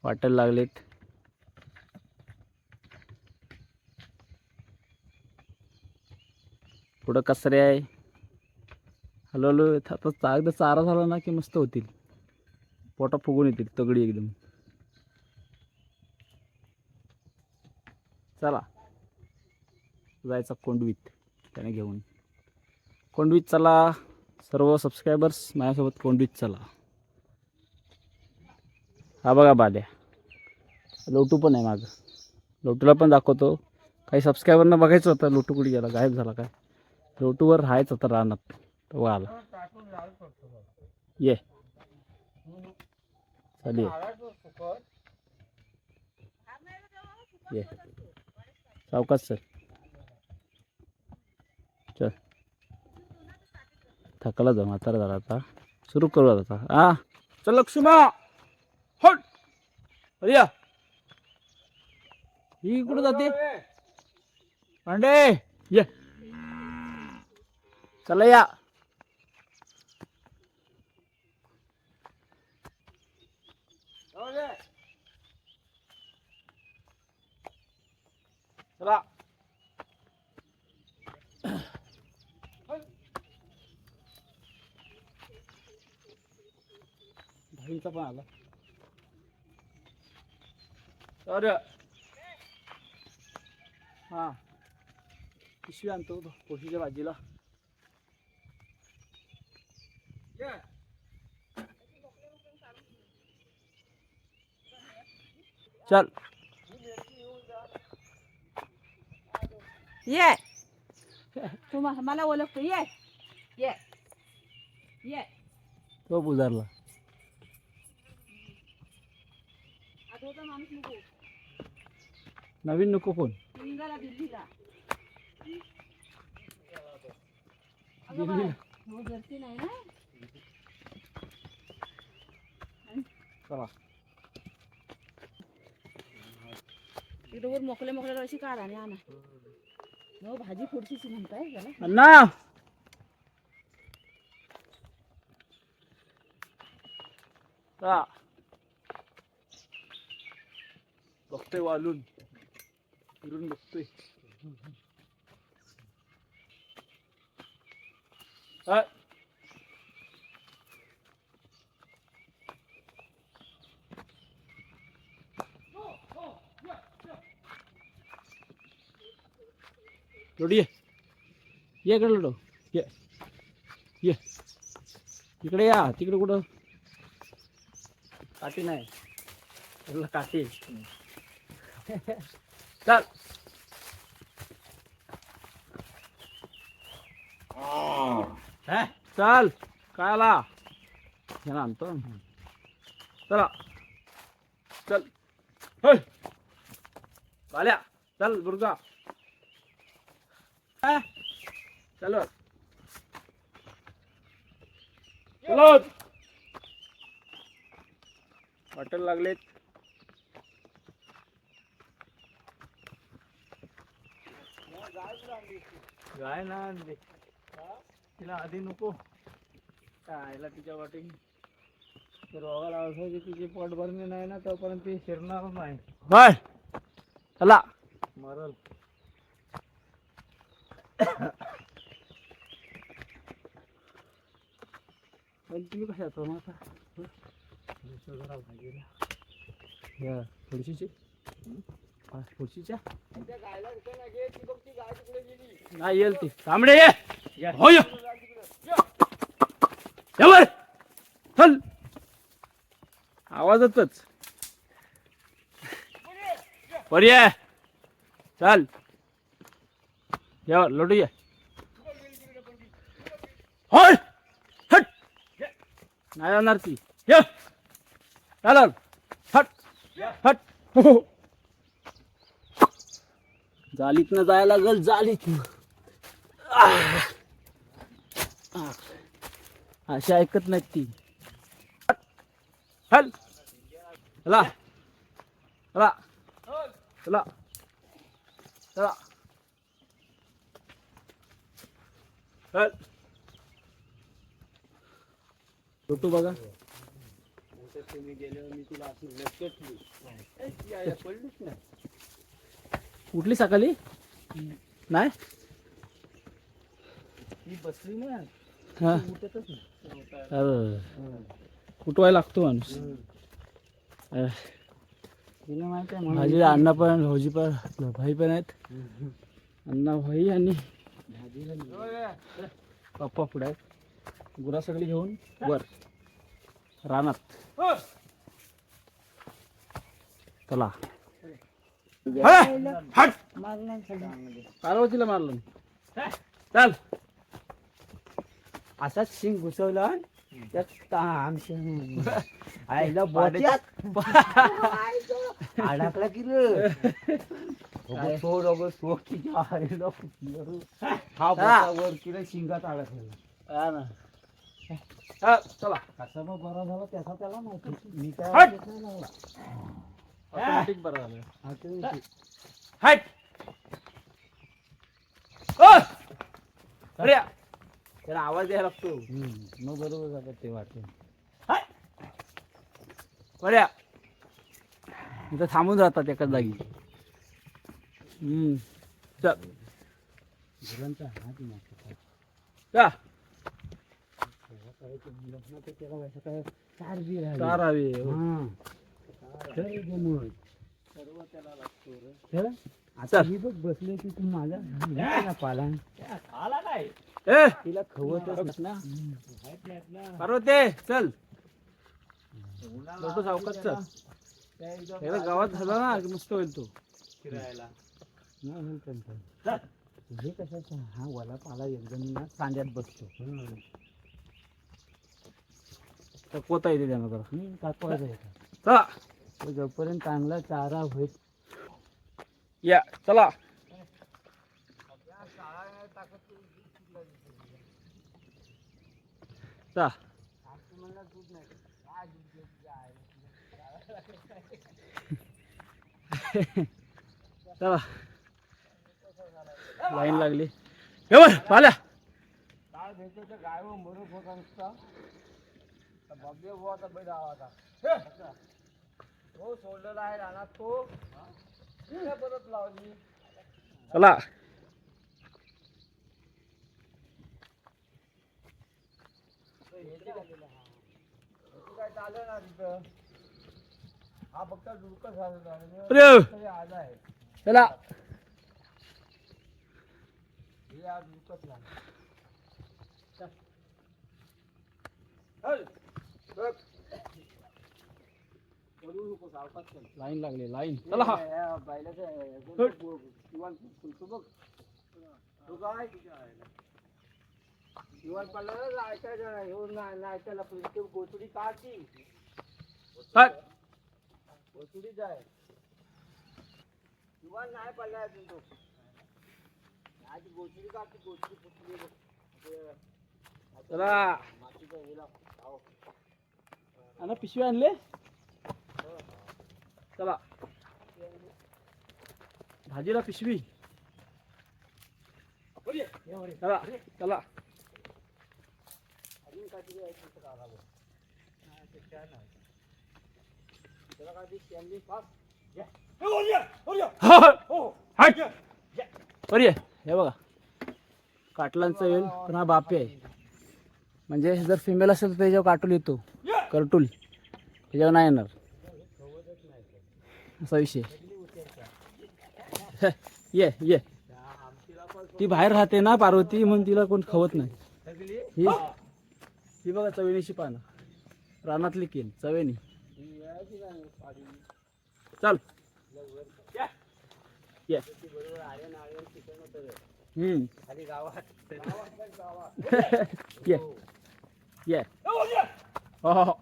वाटेल लागलेत. पुढं कसरे आहे. हळूहळू आता एकदा चारा झाला ना की मस्त होतील. पोटा फुगून येतील तगडी एकदम. चला जायचा कोंडवीत त्याने घेऊन. कोंडवीत चला सर्व सबस्क्रायबर्स माझ्यासोबत कोंडवीत चला. हा बघा बाल्या. लोटू पण आहे मागं. लोटूला पण दाखवतो. काही सबस्क्रायबरना बघायचं होतं लोटू कुठे गेला, गायब झाला काय. लोटूवर राहायचं होतं रानात. तो आला. ये चालेल ये सावकाश सर. चल थकला जा म्हातारा झाला आता. सुरू करू आता. हा चल लक्ष्मा हट. अरे या ही कुठं जाते पांडे. ये चला या. चला दहीचा पण आला. अरे हा पिशवी आणतो कोशीच्या भाजीला. चल ये तू मला ओळखतो. ये ये ये तो बुजारला. आता माणूस नको. नवीन नको फोन. निघाला दिल्लीला. दिल्लीला हो जर्सी नाही ना. चला इकडे वर मोकळे मोकळे अशी काढा आणि आणा. हो भाजी फोडशीची म्हणताय त्याला. अण्णा हा बघतोय वालून फिरून बघतोय. लोडी ये इकडे लोडो. ये ये इकडे या. तिकडे कुठं काठी नाही तुला काठी. चल चल काय आला ह्याला आणतो. चला चल बाल्या चल दुर्गा. चलो चलो हॉटेल लागलेत. गाय ना आणली तिला आधी नको खायला. तिच्या वाटी रोगा लावायची. तिचे पोट भरणे नाही ना तोपर्यंत ती शिरणार नाही. होय चला मरल. पण तुम्ही कशा येतो मग आता भाजीला थोडीशी खुर्शीच्या नाही येईल ती. तांबडे ये हो यावर चल. आवाजातच पर्याय चल यावर लोटू ये. होय हट नाही जाणार ती. ये चाल हट हट. जालीतनं जायला लागल. जालीत अशी ऐकत नाहीत ती. हल चला चला चला चला हल. लोटू बघा तुम्ही गेल्यावर मी तुला अशी लटकटली पडलीच नाही. उठली सकाळी नाही ती बसली ना हा उठतच नाही. अरे उठवायला लागतो माणूस तिला माहिती आहे माझे अण्णा पण भाऊजी पण भाई पण आहेत अण्णा भाई आणि पप्पा पुढे आहेत गुरा सगळी घेऊन वर रानात चला पार्वतीला मारलं चल असाच शिंग घुसवला त्यात आमच्या आईला बोट्यात अडकला की रे सोड सोडीच्या आईला हा बोटावर किती शिंगात अडकलेला. हा ना हा, चला कसा मग बरा झाला त्याचा त्याला माहिती. मी काय हट! वाटत नाही लागला. ऑटोमॅटिक बरं झालं हा, ते हाट ओ अरे त्याला आवाज द्यायला लागतो मग बरोबर झालं ते वाटतं. बऱ्या इथं थांबून राहतात एकाच जागी चल गुरांचा हात मागतो का त्याला व्हायचं काय चार बी राहिले. चार हवे हा. तर ते मग. सर्व त्याला लागतो रे. तर आता ही बघ बसले की तू माझा ना पाला आला नाही ए तिला खवतच ना पार्वते चल लोटो सावकाश चल एकदा गावात झाला ना की मस्त होईल तो फिरायला हे कशाचा हा वाला पाला एकदम ना सांड्यात बसतो. तर पोता येते त्यानं जरा कापवायचा चला तो जोपर्यंत चांगला चारा होईल. या चला चा चला लाईन लागली एवढ पाल्या काय भेटतो तर गायव मरूक होता नुसता भव्य होता बैल आवाजा तो सोडलेला आहे रानात तो परत लावली. चला काय चाललं ना तिथं हा फक्त डुरकं झालेला अरे आज आहे चला हे आज डुरकंच लागलं. लाईन लागली लाईन चला हा गोचडी काढती हट. गोचडी जाय किंवा नाही पडला अजून तो आज गोचडी काढती गोचडी फुटली चला मातीचा हिला आणि पिशवी आणले चला भाजीला पिशवी चला चला अजून काहीतरी आहे तिथं काढावं. ते काय नाही त्याला काय ते पास हट बरी आहे हे बघा काटलांचा येईल पण हा बापी आहे म्हणजे जर फिमेल असेल तर त्याच्यावर काटूल येतो करटूल त्याच्यावर नाही येणार असा विषय ये ये ती बाहेर राहते ना पार्वती म्हणून तिला कोण खवत नाही ही ही बघा चवेनीची पानं रानातली केन चवेनी चल ये खाली गावात ये ये हो हो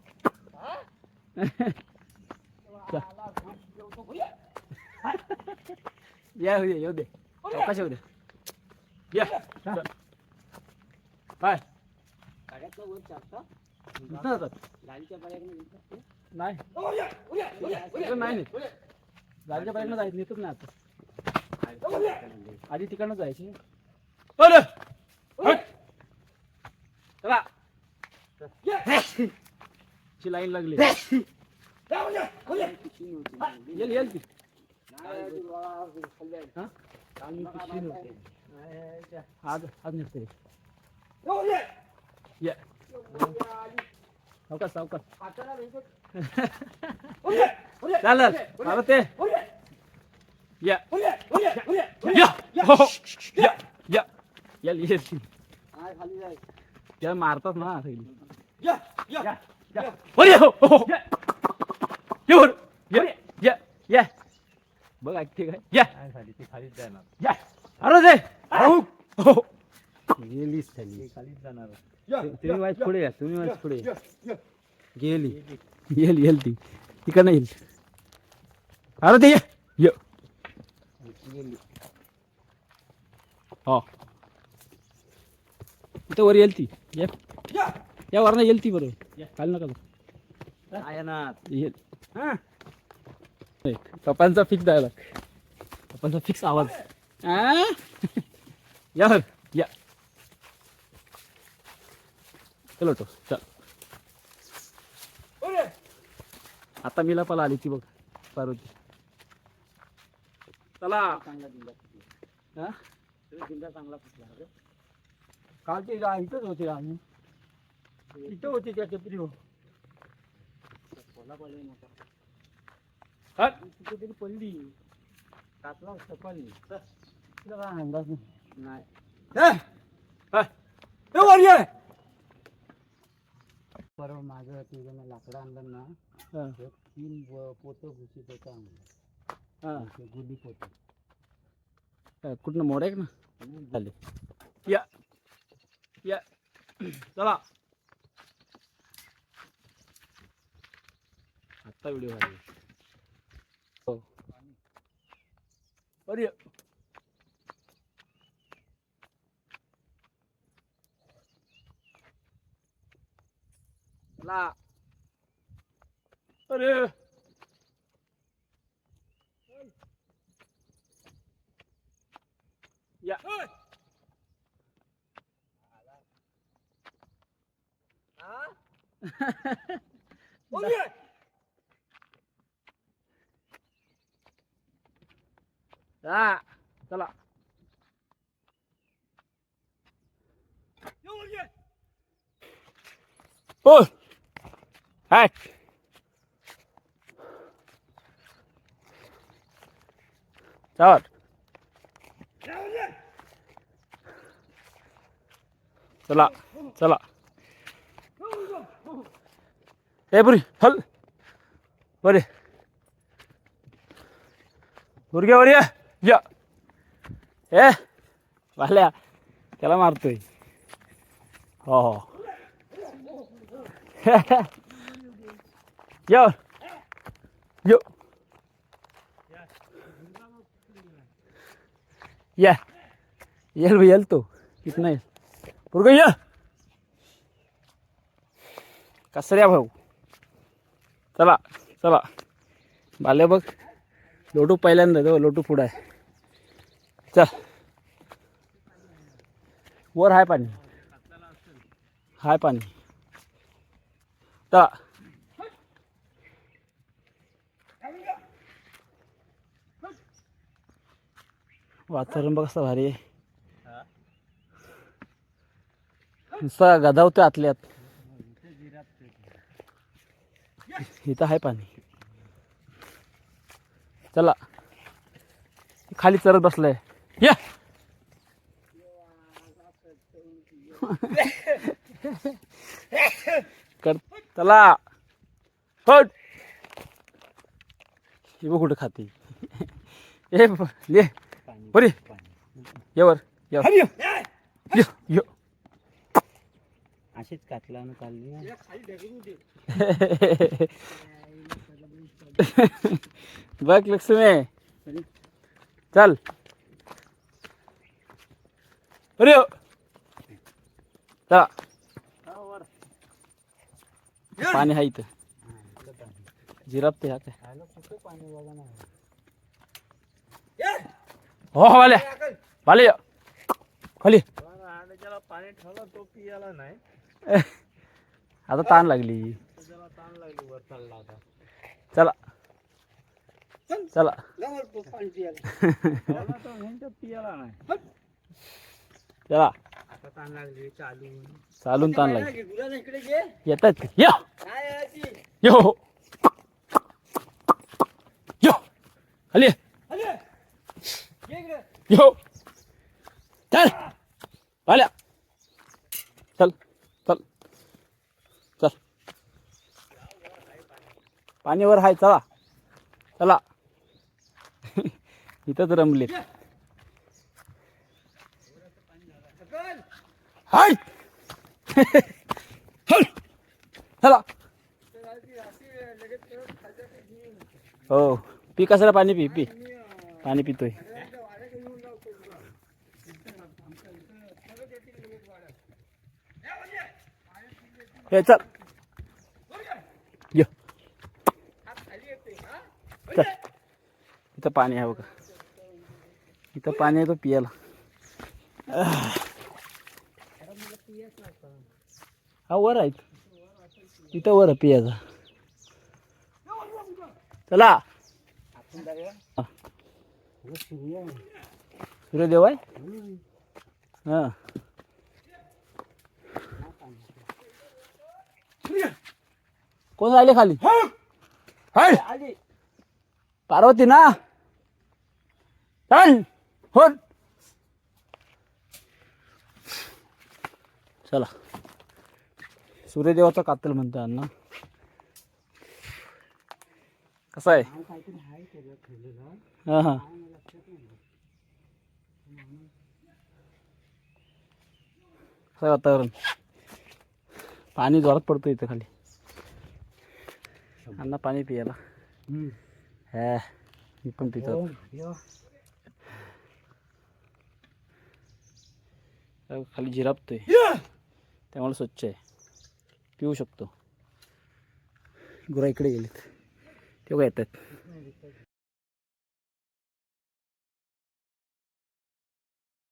या येऊ दे चौकाशी होऊ दे या काय गाड्यातलं वर चालतं इथं जातात गाडीच्या पाण्याकडे नाही तिकडं नाही नेत गाडीच्या बाहेरनं जायचं नेतच नाही आता आधी तिकडनं जायची चला ची लाईन लागली येल येल ती हा? आज आज नसते ये सावकाश सावकाश चालत चालत ते या या हो या या येल येल या मारतात ना सगळी अरे हो हो ये वर ये ये ये बघ ठीक आहे या खाली ती खालीच जाणार. या अरे दे हो गेलीच खाली खालीच जाणार. तुम्ही वाईस पुढे या तुम्ही वाईस पुढे या. गेली येल येल ती तिकडनं येईल अरे ते ये गेली. हो इथं वर येईल ती ये या वरनं येईल ती बरोबर खाली नका आहे ना. येईल हां पप्पांचा फिक्स डायलॉग पप्पांचा फिक्स आवाज या वर या चलो तो चल आता मीला पला आली ती बघ पार्वती चला हा जिंदा चांगला फुटला काल ते इथंच होते आम्ही इथं होती त्या चपरी हो कुठेतरी पडली कातला सपाली तुला काय अंदाज नाही परवा माझं ते लाकडं आणलं ना 3 पोतं भुसी त्याचं आणलं गुली पोतं कुठनं मोड आहे ना झाले या या चला आत्ता व्हिडिओ झाले हो अरे चला अरे या चला हो हाय चाल चला चला ए बुरी हल बरे गुरग्या वर या ए वाल्या त्याला मारतोय हो हो यो यो या येल तो कितना येईल पुरगं ये कसऱ्या भाऊ चला चला बाले बघ लोटू पहिल्यांदा तो लोटू पुढं आहे चल वर हाय पाणी हाय पाणी चला वातावरण बघ कसं भारी आहे नुसता गदावतोय आतल्यात इथं आहे पाणी चला खाली चरत बसलाय या कर चला हट हे बघ कुठं खाते ए ले बरे यावर यो अशीच कातला काढली बघ लक्ष्मी चल अरे चला पाणी आहे इथं जिरापते ह्या काय कुठे पाणी बघा ना हो वाले वाले खाली त्याला पाणी ठेवला तो पियाला नाही आता ताण लागली त्याला ताण लागली वर चालला आता. चला चला मला तर ह्यांच्यात पियाला नाही. चला आता ताण लागली चालून. चालून ताण लागेल. येतात या यो यो खाली ये. यो चल आल्या चल चल चल पाणीवर हाय चला चला इथंच रमले हाय चला हो पी कशाला पाणी पी पी पाणी पितोय हे चल ये चल इथं पाणी आहे बघा इथं पाणी आहे तो पियाला हा वर आहे तिथं वर आहे पियाचा चला सूर्यदेव आहे हा कोण आले खाली हाय पार्वती ना चल हो चला सूर्यदेवाचा कातल म्हणतात ना कसा आहे हा हा कसं आहे वातावरण पाणी जोरात पडतं इथं खाली अण्णा पाणी पियाला हा मी पण पितो खाली जिरापतोय त्यामुळे स्वच्छ आहे पिऊ शकतो गुरा इकडे गेलेत तेव्हा येतात